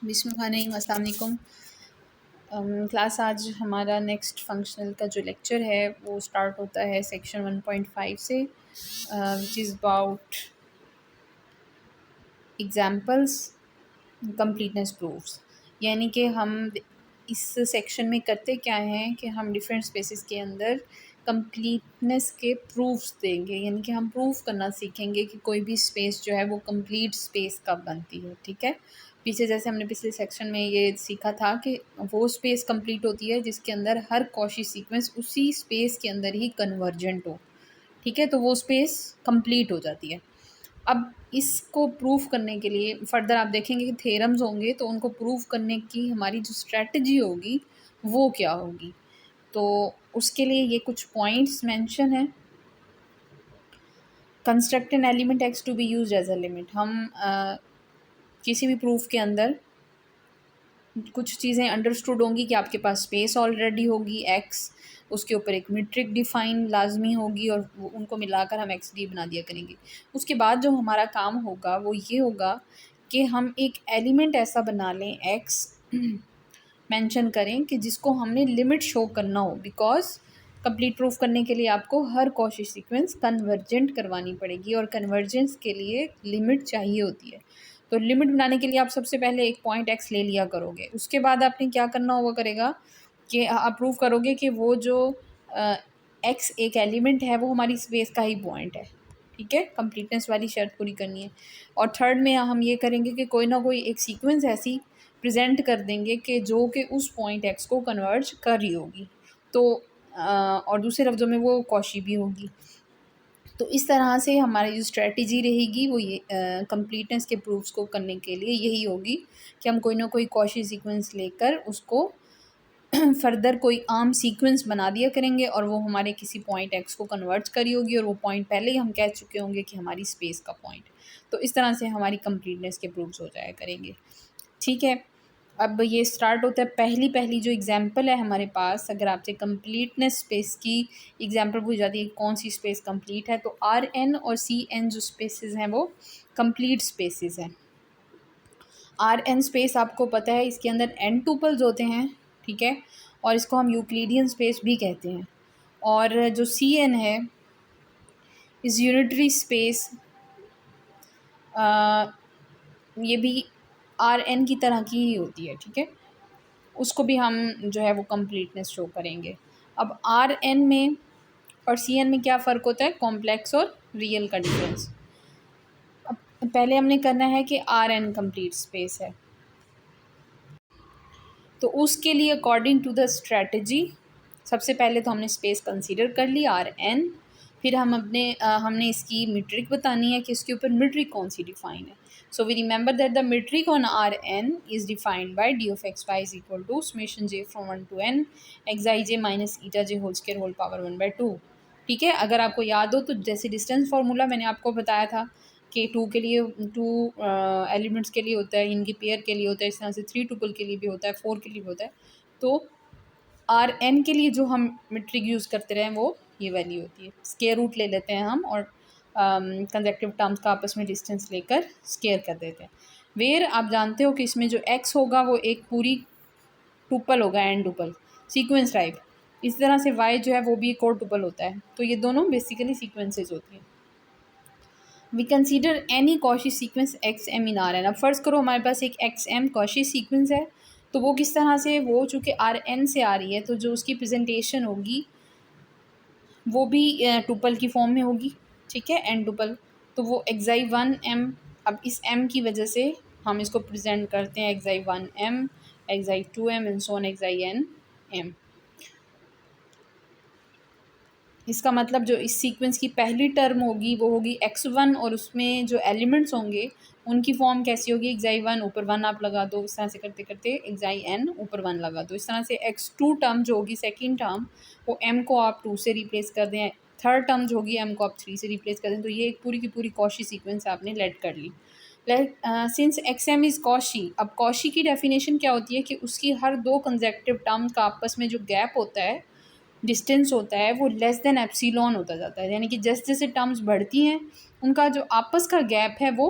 बिस्मिल्लाहिर्रहमानिर्रहीम, अस्सलाम वालेकुम। क्लास आज हमारा नेक्स्ट फंक्शनल का जो लेक्चर है वो स्टार्ट होता है सेक्शन 1.5 से, which is about examples completeness proofs. यानी कि हम इस सेक्शन में करते क्या हैं कि हम डिफरेंट स्पेसेस के अंदर कंप्लीटनेस के प्रूफ्स देंगे, यानी कि हम प्रूफ करना सीखेंगे कि कोई भी स्पेस जो है वो कंप्लीट स्पेस कब बनती है। ठीक है, पीछे जैसे हमने पिछले सेक्शन में ये सीखा था कि वो स्पेस कंप्लीट होती है जिसके अंदर हर कॉची सीक्वेंस उसी स्पेस के अंदर ही कन्वर्जेंट हो। ठीक है, तो वो स्पेस कंप्लीट हो जाती है। अब इसको प्रूफ करने के लिए फर्दर आप देखेंगे कि थ्योरम्स होंगे, तो उनको प्रूफ करने की हमारी जो स्ट्रेटजी होगी वो क्या होगी। तो उसके लिए ये कुछ पॉइंट्स मेंशन हैं। Construct an element x to be used as a limit. हम किसी भी प्रूफ के अंदर कुछ चीज़ें अंडरस्टूड होंगी कि आपके पास स्पेस ऑलरेडी होगी एक्स, उसके ऊपर एक मीट्रिक डिफाइन लाजमी होगी और उनको मिलाकर हम एक्स डी बना दिया करेंगे। उसके बाद जो हमारा काम होगा वो ये होगा कि हम एक एलिमेंट ऐसा बना लें एक्स मेंशन करें कि जिसको हमने लिमिट शो करना हो, बिकॉज कंप्लीट प्रूफ करने के लिए आपको हर कॉची सीक्वेंस कन्वर्जेंट करवानी पड़ेगी और कन्वर्जेंस के लिए लिमिट चाहिए होती है। तो लिमिट बनाने के लिए आप सबसे पहले एक पॉइंट एक्स ले लिया करोगे, उसके बाद आपने क्या करना होगा करेगा कि आप प्रूव करोगे कि वो जो एक्स एक एलिमेंट है वो हमारी स्पेस का ही पॉइंट है। ठीक है, कंप्लीटनेस वाली शर्त पूरी करनी है। और थर्ड में हम ये करेंगे कि कोई ना कोई एक सीक्वेंस ऐसी प्रेजेंट कर देंगे कि जो कि उस पॉइंट एक्स को कन्वर्ज कर रही होगी, तो और दूसरे लफ्ज़ों में वो कॉची भी होगी। तो इस तरह से हमारी जो स्ट्रेटजी रहेगी वो ये कंप्लीटनेस के प्रूफ्स को करने के लिए यही होगी कि हम कोई ना कोई कॉची सीक्वेंस लेकर उसको फर्दर कोई आम सीक्वेंस बना दिया करेंगे और वो हमारे किसी पॉइंट एक्स को कन्वर्ट करी होगी और वो पॉइंट पहले ही हम कह चुके होंगे कि हमारी स्पेस का पॉइंट। तो इस तरह से हमारी कंप्लीटनेस के प्रूफ्स हो जाया करेंगे। ठीक है, अब ये स्टार्ट होता है। पहली जो एग्जांपल है हमारे पास, अगर आपसे कंप्लीटनेस स्पेस की एग्जांपल पूछ जाती है कौन सी स्पेस कंप्लीट है, तो आर एन और सी एन जो स्पेसेस हैं वो कंप्लीट स्पेसेस हैं। आर एन स्पेस आपको पता है इसके अंदर एन टुपल्स होते हैं। ठीक है, और इसको हम यूक्लिडियन स्पेस भी कहते हैं। और जो सी एन है इस यूनिटरी स्पेस, ये भी आर एन की तरह की ही होती है। ठीक है, उसको भी हम जो है वो कंप्लीटनेस शो करेंगे। अब आर एन में और सी एन में क्या फ़र्क होता है, कॉम्प्लेक्स और रियल का डिफरेंस। अब पहले हमने करना है कि आर एन कंप्लीट स्पेस है, तो उसके लिए अकॉर्डिंग टू द स्ट्रेटजी सबसे पहले तो हमने स्पेस कंसीडर कर ली आर एन। फिर हमने इसकी मीट्रिक बतानी है कि इसके ऊपर मीट्रिक कौन सी डिफाइन है। So we remember that the metric on R n is defined by d of x y is equal to summation j from 1 to n x i j minus eta j whole square whole power 1/2। ठीक है, अगर आपको याद हो तो जैसे distance formula मैंने आपको बताया था कि टू के लिए टू एलिमेंट्स के लिए होता है, इनकी पेयर के लिए होता है, इस तरह से 3 टुपल के लिए भी होता है, 4 के लिए भी होता है। तो आर एन के लिए जो हम मीट्रिक यूज़ करते रहे वो ये वैल्यू होती है। स्केयर रूट ले लेते हैं हम और कंसेक्टिव टर्म्स का आपस में डिस्टेंस लेकर स्केयर कर देते हैं। वेयर आप जानते हो कि इसमें जो एक्स होगा वो एक पूरी टुपल होगा, एन टुपल सीक्वेंस टाइप। इस तरह से वाई जो है वो भी एक और टुपल होता है। तो ये दोनों बेसिकली सीक्वेंसेज होती हैं। We consider any Cauchy sequence x m in R n. अब फ़र्ज़ करो हमारे पास एक एक्स एम कॉशी सीक्वेंस है, तो वो किस तरह से, वो चूँकि आर एन से आ रही है तो जो उसकी प्रेजेंटेशन होगी वो भी टुपल की फॉर्म में होगी। ठीक है, एन टुपल, तो वो एक्साई 1 m। अब इस m की वजह से हम इसको प्रेजेंट करते हैं एक्साई 1 m, एक्साई 2 m and so on एक्साई n m। इसका मतलब जो इस सीक्वेंस की पहली टर्म होगी वो होगी x1 और उसमें जो एलिमेंट्स होंगे उनकी फॉर्म कैसी होगी, एक्साई 1 ऊपर 1 आप लगा दो, इस तरह से करते करते एक्साई n ऊपर 1 लगा दो। इस तरह से x2 टर्म जो होगी सेकेंड टर्म वो m को आप 2 से रिप्लेस कर दें, थर्ड टर्म जो होगी m को आप 3 से रिप्लेस कर दें। तो ये एक पूरी की पूरी कॉशी सीक्वेंस आपने लेट कर ली। Since x m is Cauchy, अब कॉशी की डेफिनेशन क्या होती है कि उसकी हर दो कंसेक्टिव टर्म्स का आपस में जो गैप होता है, डिस्टेंस होता है, वो लेस देन एप्सिलॉन होता जाता है। यानी कि जैसे जैसे टर्म्स बढ़ती हैं उनका जो आपस का गैप है वो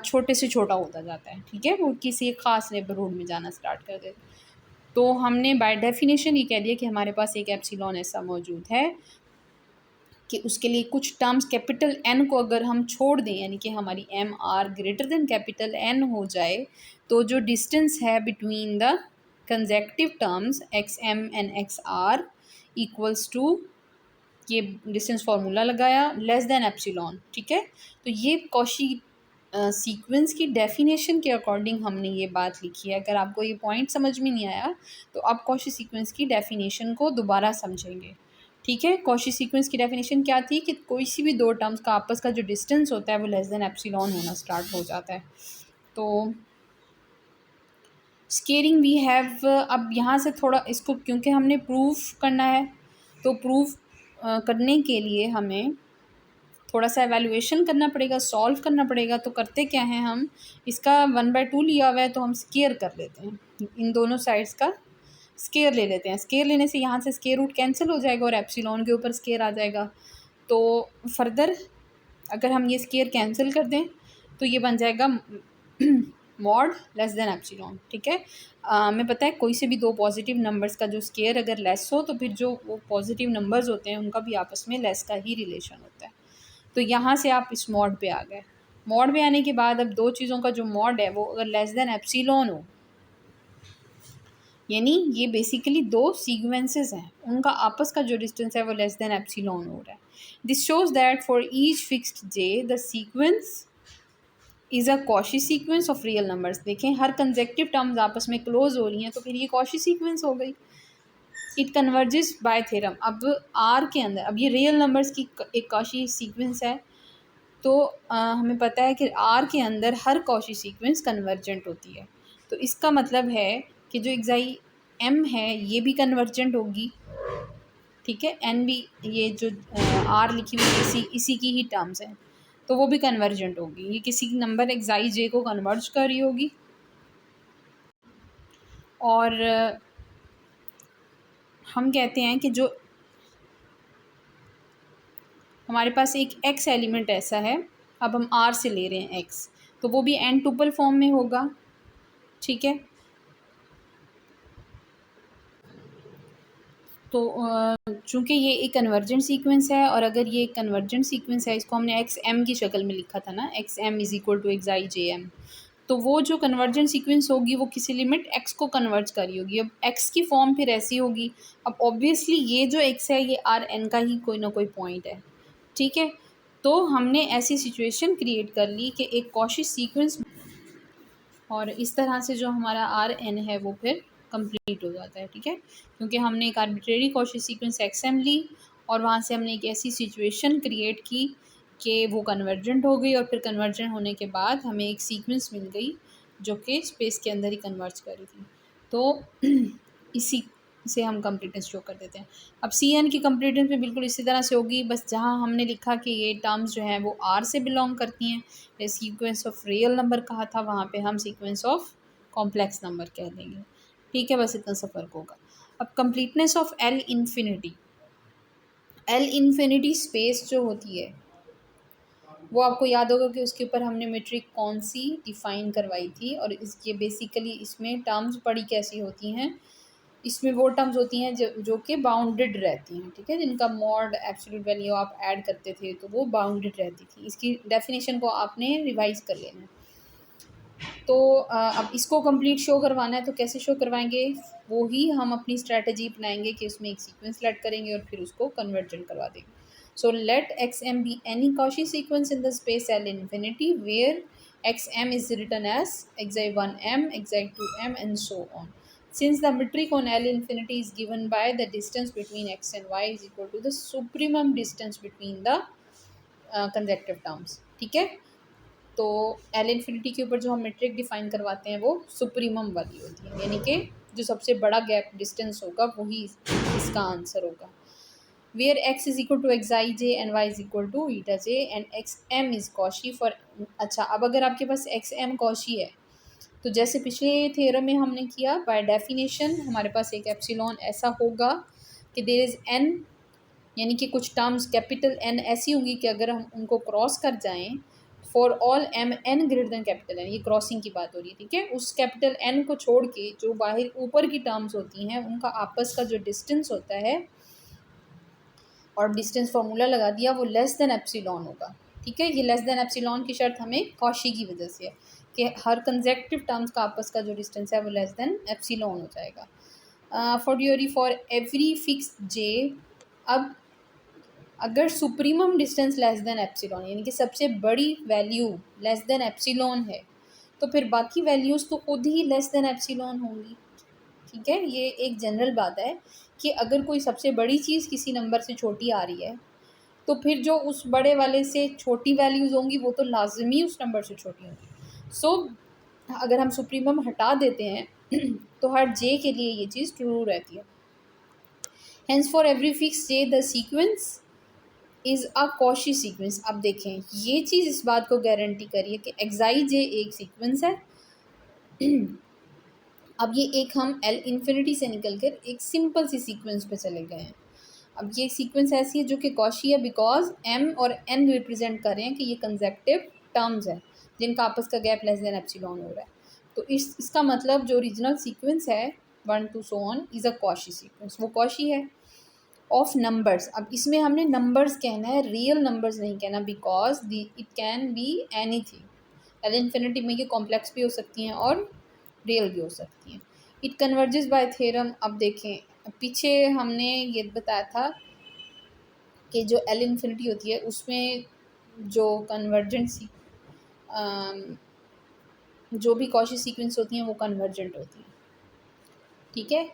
छोटे से छोटा होता जाता है, ठीक है, वो किसी एक ख़ास नेबरहुड में जाना स्टार्ट कर देता है। तो हमने बाय डेफिनेशन ये कह दिया कि हमारे पास एक एप्सिलॉन ऐसा मौजूद है कि उसके लिए कुछ टर्म्स कैपिटल एन को अगर हम छोड़ दें, यानी कि हमारी m r greater than capital n हो जाए, तो जो डिस्टेंस है between the consecutive terms x m and x r equals to, ये डिस्टेंस फार्मूला लगाया, लेस देन एप्सिलॉन, ठीक है। तो ये कॉशी सीक्वेंस की डेफिनेशन के अकॉर्डिंग हमने ये बात लिखी है। अगर आपको ये पॉइंट समझ में नहीं आया तो आप कॉशी सीक्वेंस की डेफिनेशन को दोबारा समझेंगे, ठीक है। कॉशी सीक्वेंस की डेफिनेशन क्या थी कि कोई सी भी दो टर्म्स का आपस का जो डिस्टेंस होता है वो लेस देन एप्सिलॉन होना स्टार्ट हो जाता है। तो स्केलिंग वी हैव, अब यहाँ से थोड़ा इसको क्योंकि हमने प्रूफ करना है, तो प्रूफ करने के लिए हमें थोड़ा सा एवेल्युएशन करना पड़ेगा, सॉल्व करना पड़ेगा। तो करते क्या हैं, हम इसका 1/2 लिया हुआ है तो हम स्केयर कर लेते हैं, इन दोनों साइड्स का स्केयर ले लेते हैं। स्केयर लेने से यहाँ से स्केयर रूट कैंसिल हो जाएगा और एप्सिलॉन के ऊपर स्केयर आ जाएगा। तो फर्दर अगर हम ये स्केयर कैंसिल कर दें तो ये बन जाएगा मॉड लेस देन एप्सिलॉन, ठीक है। हमें पता है कोई से भी दो पॉजिटिव नंबर्स का जो स्केयर अगर लेस हो तो फिर जो वो पॉजिटिव नंबर्स होते हैं उनका भी आपस में लेस का ही रिलेशन होता है। तो यहाँ से आप इस मॉड पे आ गए। मॉड पे आने के बाद अब दो चीज़ों का जो मॉड है वो अगर लेस देन एप्सिलॉन हो, यानी ये बेसिकली दो सीक्वेंसेस हैं, उनका आपस का जो डिस्टेंस है वो लेस देन एप्सिलॉन हो रहा है। This shows that for each fixed J the sequence is a Cauchy sequence of real numbers. देखें हर कंसेक्टिव टर्म्स आपस में क्लोज हो रही हैं तो फिर ये कॉशी सीक्वेंस हो गई। It converges bye theorem. अब आर के अंदर, अब ये रियल नंबर्स की एक कॉशी सीक्वेंस है, तो हमें पता है कि आर के अंदर हर कॉशी सीक्वेंस कन्वर्जेंट होती है। तो इसका मतलब है कि जो एग्जाई एम है ये भी कन्वर्जेंट होगी, ठीक है। एन भी, ये जो आर लिखी हुई इसी की ही टर्म्स हैं, तो वो भी कन्वर्जेंट होगी। ये किसी नंबर एक्साई जे को कन्वर्ज कर रही होगी। और हम कहते हैं कि जो हमारे पास एक एक्स एलिमेंट ऐसा है, अब हम आर से ले रहे हैं एक्स, तो वो भी एन टुपल फॉर्म में होगा, ठीक है। तो चूँकि ये एक कन्वर्जेंट सीक्वेंस है और अगर ये एक कन्वर्जेंट सीक्वेंस है, इसको हमने एक्स एम की शक्ल में लिखा था ना, x m is equal to x i j m, तो वो जो कन्वर्जेंट सीक्वेंस होगी वो किसी लिमिट एक्स को कन्वर्ज करी होगी। अब एक्स की फॉर्म फिर ऐसी होगी। अब ऑब्वियसली ये जो एक्स है ये आर एन का ही कोई ना कोई पॉइंट है, ठीक है। तो हमने ऐसी सिचुएशन क्रिएट कर ली कि एक कॉशी सीक्वेंस, और इस तरह से जो हमारा आर एन है वो फिर कंप्लीट हो जाता है, ठीक है। क्योंकि हमने एक arbitrary Cauchy sequence x m ली और वहाँ से हमने एक ऐसी सिचुएशन क्रिएट की कि वो कन्वर्जेंट हो गई, और फिर कन्वर्जेंट होने के बाद हमें एक सीक्वेंस मिल गई जो कि स्पेस के अंदर ही कन्वर्ज कर रही थी। तो इसी से हम कंप्लीटनेस शो कर देते हैं। अब सी एन की कंप्लीटनेस में बिल्कुल इसी तरह से होगी, बस जहाँ हमने लिखा कि ये टर्म्स जो हैं वो आर से बिलोंग करती हैं, सीक्वेंस ऑफ रियल नंबर कहा था, वहाँ पे हम सीक्वेंस ऑफ कॉम्प्लेक्स नंबर कह देंगे, ठीक है। बस इतना सा फ़र्क होगा। अब completeness of L infinity, L infinity space जो होती है वो आपको याद होगा कि उसके ऊपर हमने मेट्रिक कौन सी डिफ़ाइन करवाई थी, और ये बेसिकली इसमें टर्म्स पढ़ी कैसी होती हैं, इसमें वो टर्म्स होती हैं जो कि बाउंडेड रहती हैं, ठीक है, जिनका मॉड एब्सोल्यूट वैल्यू आप ऐड करते थे तो वो बाउंडेड रहती थी। इसकी डेफिनेशन को आपने रिवाइज कर लेना है। तो अब इसको कंप्लीट शो करवाना है तो कैसे शो करवाएंगे, वो ही हम अपनी स्ट्रैटेजी अपनाएंगे कि उसमें एक सीक्वेंस लेट करेंगे और फिर उसको कन्वर्जेंट करवा देंगे। So let x m be any Cauchy sequence in the space l infinity where x m is written as xi1m xi2m and so on. Since the metric on L infinity is given by the distance between x and y is equal to the supremum distance between the consecutive terms, ठीक है। तो L infinity के ऊपर जो हम metric define करवाते हैं वो सुप्रीमम वाली होती है, यानी कि जो सबसे बड़ा गैप डिस्टेंस होगा वही इसका आंसर होगा। Where x is equal to x i j and y is equal to eta j and x m is Cauchy for. अच्छा, अब अगर आपके पास एक्स एम कॉशी है तो जैसे पिछले थ्योरम में हमने किया, बाय डेफिनेशन हमारे पास एक एप्सिलॉन ऐसा होगा कि देयर इज़ एन, यानी कि कुछ टर्म्स कैपिटल एन ऐसी होंगी कि अगर हम उनको क्रॉस कर जाएं for all m n greater than capital n, ये क्रॉसिंग की बात हो रही है, ठीक है। उस कैपिटल एन को छोड़ के जो बाहर ऊपर की टर्म्स होती हैं उनका आपस का जो डिस्टेंस होता है, और डिस्टेंस फार्मूला लगा दिया, वो लेस देन एप्सिलॉन होगा, ठीक है। ये लेस देन एप्सिलॉन की शर्त हमें कॉशी की वजह से है कि हर कंसेक्टिव टर्म्स का आपस का जो डिस्टेंस है वो लेस देन एप्सिलॉन हो जाएगा। फॉर एवरी फिक्स जे, अब अगर supremum distance less than epsilon यानी कि सबसे बड़ी वैल्यू लेस देन एप्सिलॉन है, तो फिर बाकी वैल्यूज़ तो खुद ही लेस देन एप्सिलॉन होंगी, ठीक है। ये एक जनरल बात है कि अगर कोई सबसे बड़ी चीज़ किसी नंबर से छोटी आ रही है, तो फिर जो उस बड़े वाले से छोटी वैल्यूज़ होंगी वो तो लाजमी उस नंबर से छोटी होंगी। सो अगर हम सुप्रीमम हटा देते हैं तो हर जे के लिए ये चीज़ ट्रू रहती है। Hence for every fix J the sequence is a Cauchy sequence. अब देखें, ये चीज़ इस बात को गारंटी करिए कि एक्साई जे एक सीक्वेंस है। अब ये एक हम एल इन्फिनिटी से निकल कर एक सिंपल सी सीक्वेंस पे चले गए हैं। अब ये सीक्वेंस ऐसी है जो कि कॉशी है बिकॉज एम और एन रिप्रेजेंट कर रहे हैं कि ये कंसेक्टिव टर्म्स है जिनका आपस का गैप लेस देन एप्सिलॉन हो रहा है। तो इसका मतलब जो ओरिजिनल सीक्वेंस है 1 to so on is a Cauchy sequence, वो कॉशी है ऑफ नंबर्स। अब इसमें हमने नंबर्स कहना है, रियल नंबर्स नहीं कहना, because it can be anything. L infinity में ये कॉम्प्लेक्स भी हो सकती हैं और रियल भी हो सकती हैं। It converges bye theorem. अब देखें, पीछे हमने ये बताया था कि जो एल इन्फिनिटी होती है उसमें जो कन्वर्जेंसी जो भी कॉशी सीक्वेंस होती हैं वो कन्वर्जेंट होती हैं, ठीक है।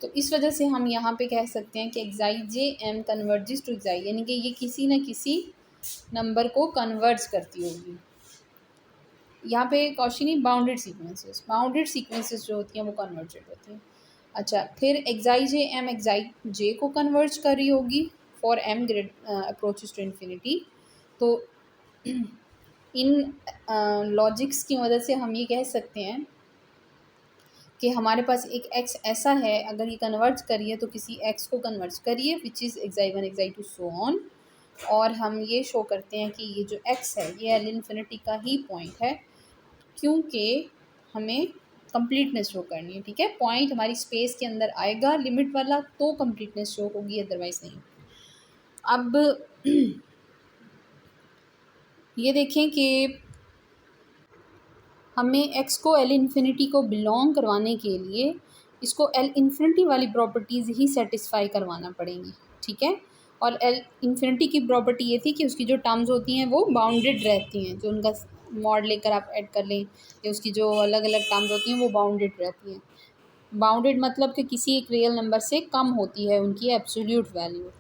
तो इस वजह से हम यहाँ पे कह सकते हैं कि xi j m converges to xi, यानी कि ये किसी न किसी नंबर को कन्वर्ज करती होगी। यहाँ पे कॉशी नहीं, बाउंडेड सीक्वेंसेस जो होती हैं वो कन्वर्जेंट होती हैं। अच्छा, फिर एक्साई जे एम एक्साई जे को कन्वर्ज कर रही होगी for m grade approaches to infinity. तो इन लॉजिक्स की मदद से हम ये कह सकते हैं कि हमारे पास एक x ऐसा है, अगर ये कन्वर्ज करिए तो किसी x को कन्वर्ज करिए विच इज़ एक्साई 1 एक्साई 2 सो ऑन, और हम ये शो करते हैं कि ये जो x है ये एल इन्फिनिटी का ही पॉइंट है, क्योंकि हमें कंप्लीटनेस शो करनी है, ठीक है। पॉइंट हमारी स्पेस के अंदर आएगा लिमिट वाला तो कंप्लीटनेस शो होगी, अदरवाइज नहीं। अब ये देखें कि हमें x को एल इन्फिनिटी को बिलोंग करवाने के लिए इसको एल इन्फिनिटी वाली प्रॉपर्टीज़ ही सेटिस्फाई करवाना पड़ेंगी, ठीक है। और एल इन्फिनिटी की प्रॉपर्टी ये थी कि उसकी जो टर्म्स होती हैं वो बाउंडेड रहती हैं, जो उनका मॉड लेकर आप ऐड कर लें, या उसकी जो अलग अलग टर्म्स होती हैं वो बाउंडेड रहती हैं। बाउंडेड मतलब कि किसी एक रियल नंबर से कम होती है उनकी एब्सोल्यूट वैल्यू।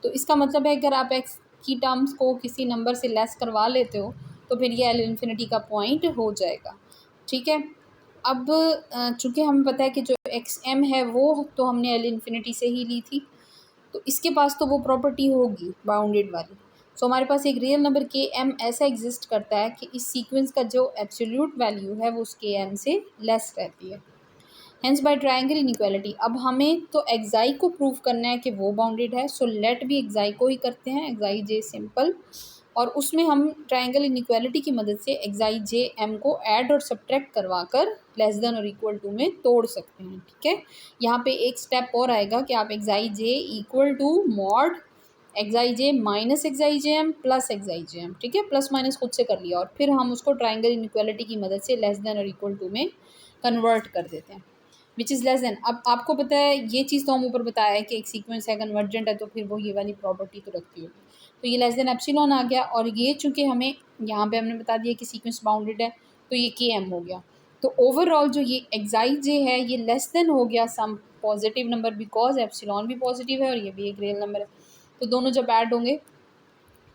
तो इसका मतलब है अगर आप एक्स की टर्म्स को किसी नंबर से लेस करवा लेते हो तो फिर ये एल इन्फिनिटी का पॉइंट हो जाएगा, ठीक है। अब चूँकि हमें पता है कि जो एक्स एम है वो तो हमने एल इन्फिनिटी से ही ली थी, तो इसके पास तो वो प्रॉपर्टी होगी बाउंडेड वाली। सो हमारे पास एक रियल नंबर के एम ऐसा एग्जिस्ट करता है कि इस सीक्वेंस का जो एब्सोल्यूट वैल्यू है वो उस के एम से लेस रहती है। हेंस बाय ट्रायंगल इनइक्वालिटी, अब हमें तो एक्साई को प्रूव करना है कि वो बाउंडेड है, सो लेट भी एक्साई को ही करते हैं, एक्साई जे सिंपल, और उसमें हम ट्रायंगल इनइक्वालिटी की मदद से एक्साई जे एम को ऐड और सब्ट्रैक्ट करवा कर लेस देन और इक्वल टू में तोड़ सकते हैं, ठीक है। यहाँ पे एक स्टेप और आएगा कि आप xi j equal to mod xi j minus xi j m plus xi j m, ठीक है। प्लस माइनस खुद से कर लिया और फिर हम उसको ट्रायंगल इनइक्वालिटी की मदद से लेस देन और इक्वल टू में कन्वर्ट कर देते हैं, विच इज़ लेस देन। अब आपको पता है ये चीज़ तो हम ऊपर बताया है कि एक सीक्वेंस है कन्वर्जेंट है तो फिर वो ये वाली प्रॉपर्टी तो रखती होगी, तो ये लेस देन एप्सिलॉन आ गया, और ये चूँकि हमें यहाँ पे हमने बता दिया कि सीक्वेंस बाउंडेड है तो ये के एम हो गया। तो ओवरऑल जो ये एक्साई जे है ये लेस देन हो गया some positive number, because epsilon भी पॉजिटिव है और ये भी एक रियल नंबर है, तो दोनों जब ऐड होंगे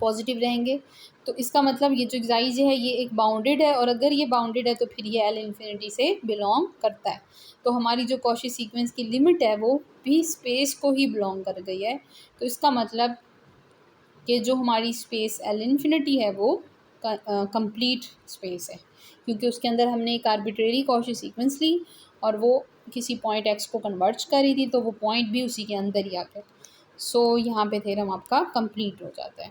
पॉजिटिव रहेंगे। तो इसका मतलब ये जो एक्साई जे है ये एक बाउंडेड है, और अगर ये बाउंडेड है तो फिर ये एल इन्फिनिटी से बिलोंग करता है। तो हमारी जो कॉशी सीक्वेंस की लिमिट है वो भी स्पेस को ही बिलोंग कर गई है। तो इसका मतलब कि जो हमारी स्पेस एल इन्फिनिटी है वो कंप्लीट स्पेस है, क्योंकि उसके अंदर हमने एक आर्बिट्रेरी कॉशी सीक्वेंस ली और वो किसी पॉइंट एक्स को कन्वर्ट कर रही थी, तो वो पॉइंट भी उसी के अंदर ही आ गया। सो यहाँ पे थ्योरम आपका कंप्लीट हो जाता है।